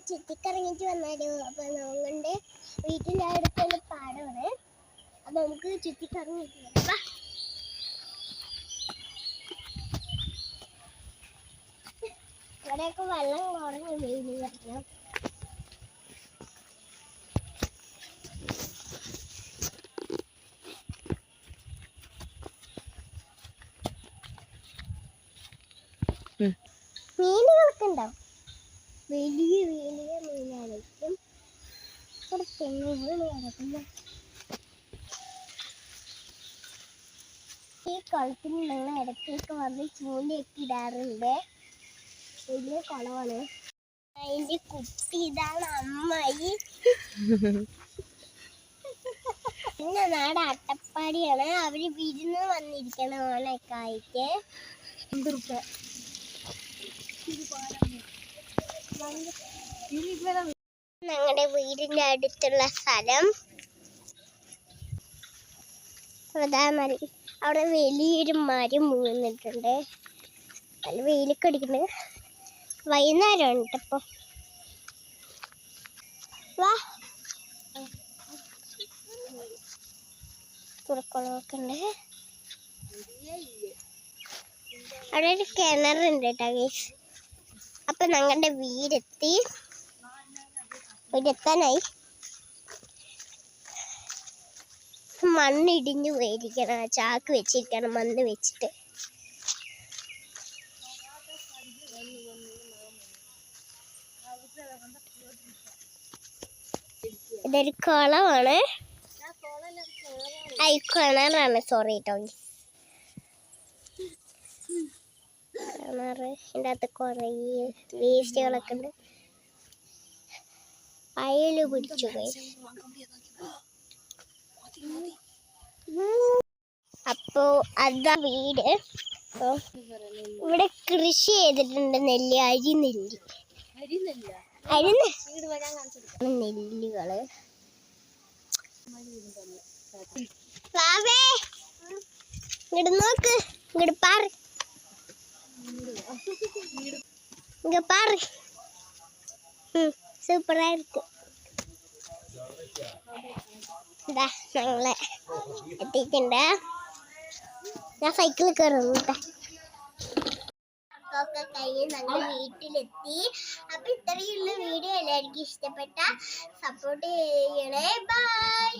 ചുറ്റിക്കറങ്ങിട്ട് വന്നാലോ? അപ്പൊ നമ്മുടെ വീട്ടിൻ്റെ അടുത്തുള്ള പാടമാണ്. അപ്പൊ നമുക്ക് ചുറ്റിക്കറങ്ങിട്ട് വരാം. ഇവിടെയൊക്കെ വെള്ളം കുറഞ്ഞ് വെയിൽ വരണം. മീനുകളൊക്കെ ഉണ്ടാവും. വലിയ വലിയ മീനായിരിക്കും. തെങ്ങുകൾ കിടക്കുന്നു. ഈ കുളത്തിൽ ഞങ്ങൾ ഇടയ്ക്കൊക്കെ വന്ന് ചൂണ്ടയൊക്കെ ഇടാറുണ്ട്. വലിയ കുളമാണ്. അതിൻ്റെ കുട്ടി ഇതാണ് അമ്മായി. പിന്നെ നാട് അട്ടപ്പാടിയാണ്. അവര് വിരുന്ന് വന്നിരിക്കണം ഓണൊക്കെ ആയിട്ട്. ഞങ്ങളുടെ വീടിന്റെ അടുത്തുള്ള സ്ഥലം അവിടെ വലിയൊരു മരം വീണിട്ടുണ്ട്. നല്ല വെയിലൊക്കെ അടിക്കുന്നത്. വൈകുന്നേരം ഉണ്ട് ഇപ്പൊ. വാ, തുറക്കുളമൊക്കെ ഉണ്ട്. അവിടെ ഒരു കിണറുണ്ട് കേട്ടോ ഗൈസ്. അപ്പൊ ഞങ്ങളുടെ വീടെത്താനായി. മണ്ണിടിഞ്ഞു പോയിരിക്കണം. ചാക്ക് വെച്ചിരിക്കണം മണ്ണ് വെച്ചിട്ട്. ഇതൊരു കുളമാണ്. കിണറാണ്. സോറി കേട്ടോ. കിണറ്. ഇതിൻ്റെ അകത്ത് കുറേ വേസ്റ്റുകളൊക്കെ ഉണ്ട്. അയല് പിടിച്ചു പോയി. അപ്പോ അതാ വീട്. ഇവിടെ കൃഷി ചെയ്തിട്ടുണ്ട്. നെല്ല്, അരിനെല്ല്. നെല്ലുകള്. ഇങ്ങോട്ട് നോക്ക്. ഇങ്ങോട്ട് പാറ്. ഇങ്ങ പാറ്. സൂപ്പറായിരിക്കും. ഇതാ ഞങ്ങളെ എത്തിയിട്ടുണ്ട്. ഞാൻ സൈക്കിളിൽ കയറുന്നു. ഒക്കെ കഴിഞ്ഞ് ഞങ്ങൾ വീട്ടിലെത്തി. അപ്പൊ ഇത്രയുള്ള വീഡിയോ എല്ലാവർക്കും ഇഷ്ടപ്പെട്ട സപ്പോർട്ട് ചെയ്യണേ. ബൈ.